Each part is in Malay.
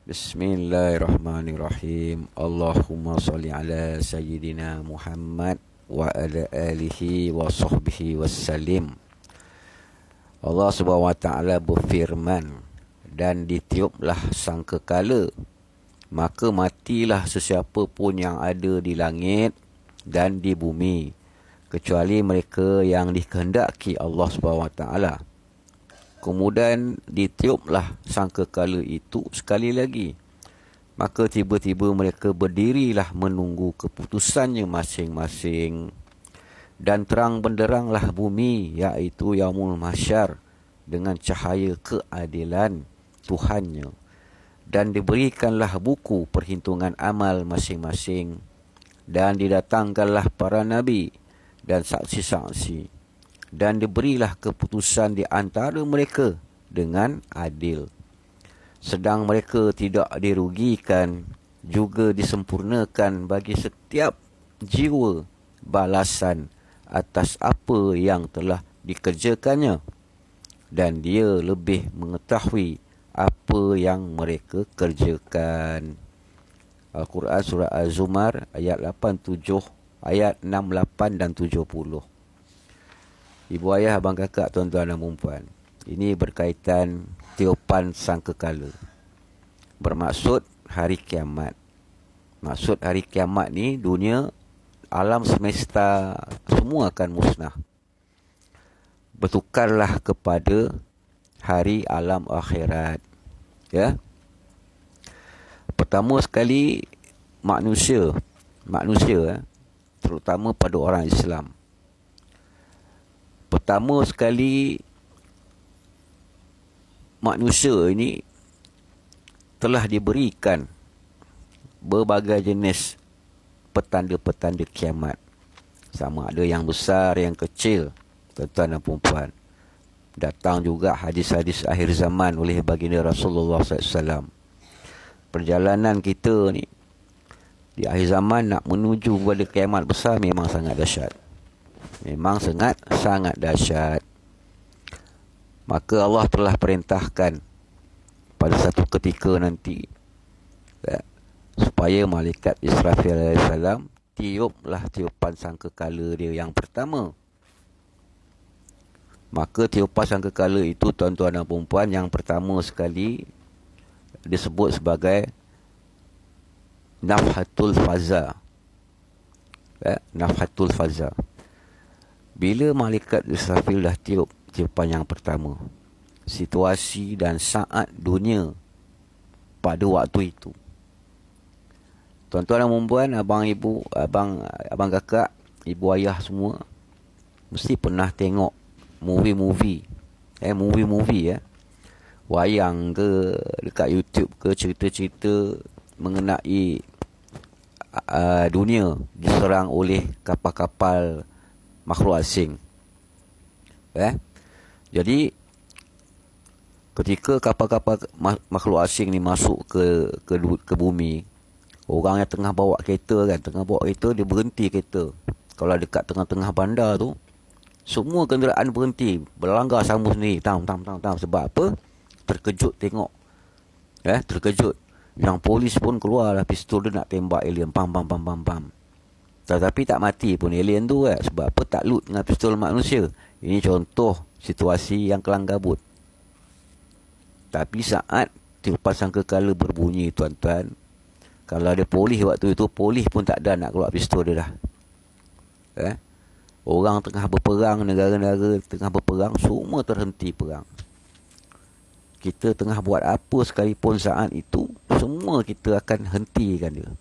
Bismillahirrahmanirrahim. Allahumma salli ala Sayyidina Muhammad wa ala alihi wa sahbihi wassalim. Allah Subhanahu wa ta'ala berfirman, dan ditiuplah sangkakala, maka matilah sesiapa pun yang ada di langit dan di bumi, kecuali mereka yang dikehendaki Allah Subhanahu wa ta'ala. Kemudian ditiuplah sangkakala itu sekali lagi. Maka tiba-tiba mereka berdirilah menunggu keputusannya masing-masing. Dan terang benderanglah bumi, iaitu Yaumul Mahsyar, dengan cahaya keadilan Tuhannya. Dan diberikanlah buku perhitungan amal masing-masing. Dan didatangkanlah para nabi dan saksi-saksi. Dan diberilah keputusan di antara mereka dengan adil. Sedang mereka tidak dirugikan, juga disempurnakan bagi setiap jiwa balasan atas apa yang telah dikerjakannya. Dan dia lebih mengetahui apa yang mereka kerjakan. Al-Quran Surah Az-Zumar ayat 87, ayat 68 dan 70. Ibu ayah, abang kakak, tuan-tuan dan puan-puan, ini berkaitan tiupan sangkakala. Bermaksud hari kiamat. Maksud hari kiamat ni, dunia, alam semesta semua akan musnah. Bertukarlah kepada hari alam akhirat. Ya. Pertama sekali manusia, terutama pada orang Islam. Pertama sekali, manusia ini telah diberikan berbagai jenis petanda-petanda kiamat. Sama ada yang besar, yang kecil, tuan-tuan dan puan-puan. Datang juga hadis-hadis akhir zaman oleh baginda Rasulullah SAW. Perjalanan kita ni di akhir zaman nak menuju kepada kiamat besar memang sangat dahsyat. Memang sangat dahsyat. Maka Allah telah perintahkan pada satu ketika nanti, supaya malaikat Israfil AS tiuplah tiupan sangkakala dia yang pertama. Maka tiupan sangkakala itu, tuan-tuan dan puan-puan, yang pertama sekali disebut sebagai Nafhatul Faza. Nafhatul Faza. Bila malaikat Israfil dah tiup tiupan yang pertama, situasi dan saat dunia pada waktu itu, tuan-tuan dan puan-puan, abang ibu, abang kakak, ibu ayah semua mesti pernah tengok movie-movie, wayang ke dekat YouTube ke, cerita-cerita mengenai dunia diserang oleh kapal-kapal makhluk asing. Jadi ketika kapal-kapal makhluk asing ni masuk ke bumi, orang yang tengah bawa kereta dia berhenti kereta. Kalau dekat tengah-tengah bandar tu, semua kenderaan berhenti, berlanggar sama sendiri, tam. Sebab apa? Terkejut tengok. Terkejut. Yang polis pun keluarlah pistol dia nak tembak alien, pam. Tetapi tak mati pun alien tu, sebab apa? Tak loot dengan pistol manusia. Ini contoh situasi yang kelang kabut. Tapi saat tiupan sangkakala berbunyi, tuan-tuan, kalau ada polis waktu itu, polis pun tak ada nak keluar pistol dia dah. Orang tengah berperang, negara-negara tengah berperang, semua terhenti perang. Kita tengah buat apa sekalipun saat itu, semua kita akan hentikan dia.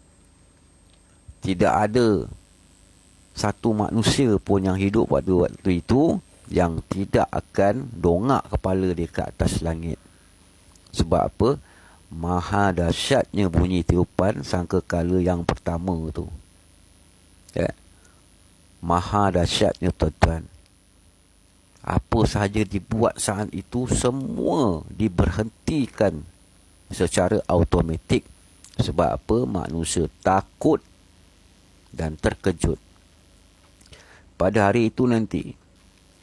Tidak ada satu manusia pun yang hidup pada waktu itu yang tidak akan dongak kepala dia ke atas langit. Sebab apa? Maha dahsyatnya bunyi tiupan sangkakala yang pertama tu. Maha dahsyatnya, tuan-tuan. Apa sahaja dibuat saat itu, semua diberhentikan secara automatik. Sebab apa? Manusia takut dan terkejut. Pada hari itu nanti,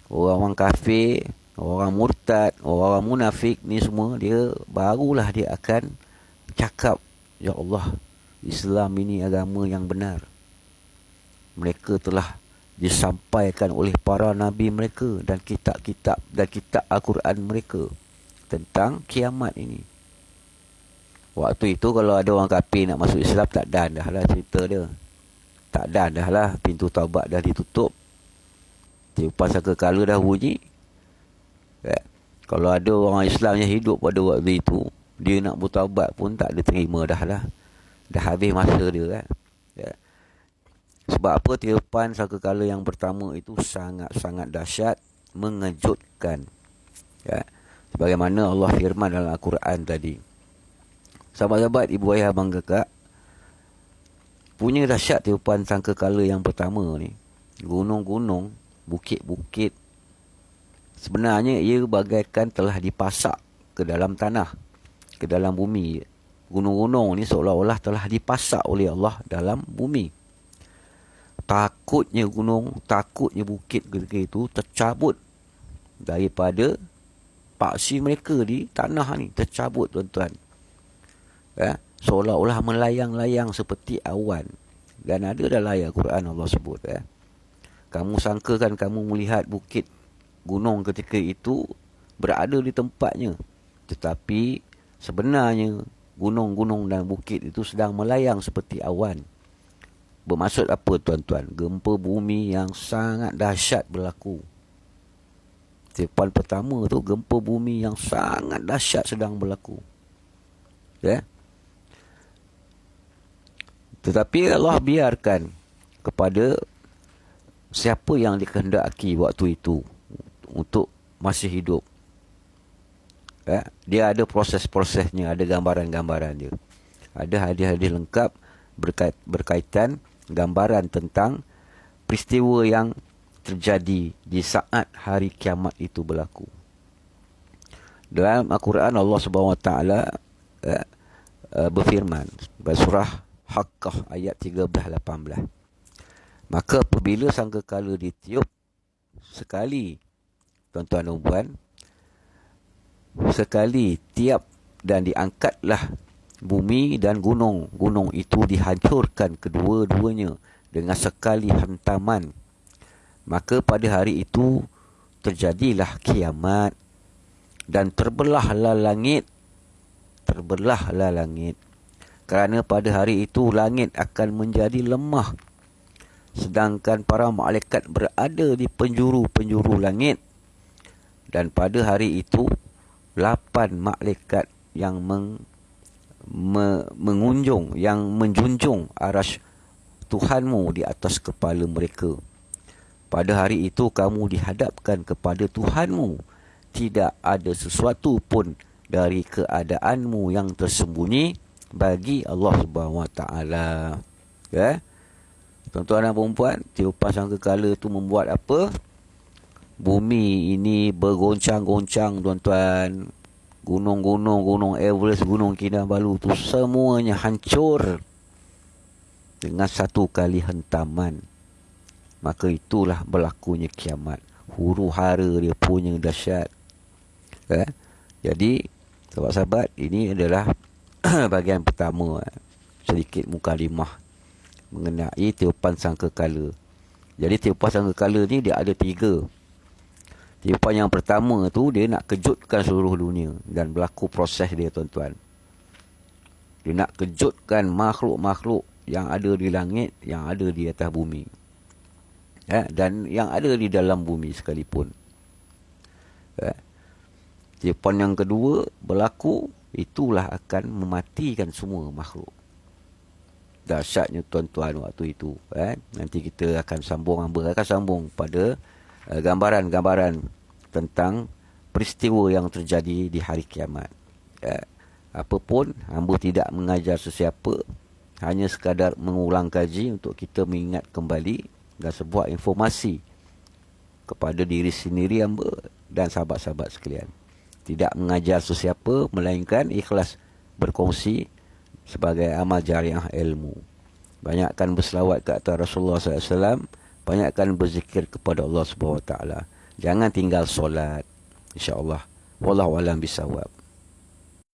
orang-orang kafir, orang murtad, orang munafik ni semua, dia barulah dia akan cakap, ya Allah, Islam ini agama yang benar. Mereka telah disampaikan oleh para nabi mereka dan kitab-kitab dan kitab Al-Quran mereka tentang kiamat ini. Waktu itu kalau ada orang kafir nak masuk Islam, tak dan dah lah cerita dia. Tak dan dah lah, pintu taubat dah ditutup. Tiupan sangkakala dah bunyi. Kalau ada orang Islam yang hidup pada waktu itu, dia nak bertaubat pun tak diterima dah lah. Dah habis masa dia kan. Sebab apa? Tiupan sangkakala yang pertama itu sangat-sangat dahsyat, mengejutkan. Sebagaimana Allah firman dalam Al-Quran tadi. Sahabat-sahabat, ibu ayah abang kakak, punya dahsyat tiupan sangkakala yang pertama ni. Gunung-gunung, bukit-bukit, sebenarnya ia bagaikan telah dipasak ke dalam tanah, ke dalam bumi. Gunung-gunung ni seolah-olah telah dipasak oleh Allah dalam bumi. Takutnya gunung, takutnya bukit ketika itu tercabut daripada paksi mereka di tanah ni. Tercabut, tuan-tuan. Seolah-olah melayang-layang seperti awan. Dan ada dalam ayat Quran Allah sebut. Kamu sangkakan kamu melihat bukit gunung ketika itu berada di tempatnya. Tetapi sebenarnya gunung-gunung dan bukit itu sedang melayang seperti awan. Bermaksud apa, tuan-tuan? Gempa bumi yang sangat dahsyat berlaku. Tiupan pertama tu, gempa bumi yang sangat dahsyat sedang berlaku. Tetapi Allah biarkan kepada siapa yang dikehendaki waktu itu untuk masih hidup. Dia ada proses-prosesnya, ada gambaran-gambaran dia. Ada hadis-hadis lengkap berkaitan gambaran tentang peristiwa yang terjadi di saat hari kiamat itu berlaku. Dalam Al-Quran Allah SWT berfirman dalam surah Haqqah ayat 13-18. Maka apabila sangkakala ditiup sekali, tuan-tuan dan puan, sekali tiap dan diangkatlah bumi dan gunung itu dihancurkan kedua-duanya dengan sekali hentaman. Maka pada hari itu terjadilah kiamat dan terbelahlah langit. Terbelahlah langit. Kerana pada hari itu langit akan menjadi lemah. Sedangkan para malaikat berada di penjuru-penjuru langit. Dan pada hari itu 8 malaikat yang menjunjung arasy Tuhanmu di atas kepala mereka. Pada hari itu kamu dihadapkan kepada Tuhanmu. Tidak ada sesuatu pun dari keadaanmu yang tersembunyi bagi Allah Subhanahu Wa Taala. Tuan-tuan dan puan-puan, tiupan sangkakala itu membuat apa? Bumi ini bergoncang-goncang, tuan-tuan. Gunung-gunung, gunung Everest, gunung Kinabalu itu semuanya hancur dengan satu kali hentaman. Maka itulah berlakunya kiamat. Huru-hara dia punya dahsyat. Jadi, sahabat-sahabat, ini adalah bahagian pertama, sedikit mukadimah mengenai tiupan sangkakala. Jadi tiupan sangkakala ni dia ada 3. Tiupan yang pertama tu dia nak kejutkan seluruh dunia dan berlaku proses dia, tuan-tuan. Dia nak kejutkan makhluk-makhluk yang ada di langit, yang ada di atas bumi. Dan yang ada di dalam bumi sekalipun. Tiupan yang kedua berlaku, itulah akan mematikan semua makhluk. Dahsyatnya, tuan-tuan, waktu itu. Nanti kita akan sambung pada gambaran-gambaran tentang peristiwa yang terjadi di hari kiamat. Apapun, hamba tidak mengajar sesiapa, hanya sekadar mengulang kaji untuk kita mengingat kembali dan sebuah informasi kepada diri sendiri hamba dan sahabat-sahabat sekalian. Tidak mengajar sesiapa, melainkan ikhlas berkongsi sebagai amal jariah ilmu. Banyakkan berselawat ke atas Rasulullah SAW, banyakkan berzikir kepada Allah SWT. Jangan tinggal solat, insya-Allah. Wallahu a'lam bisawab.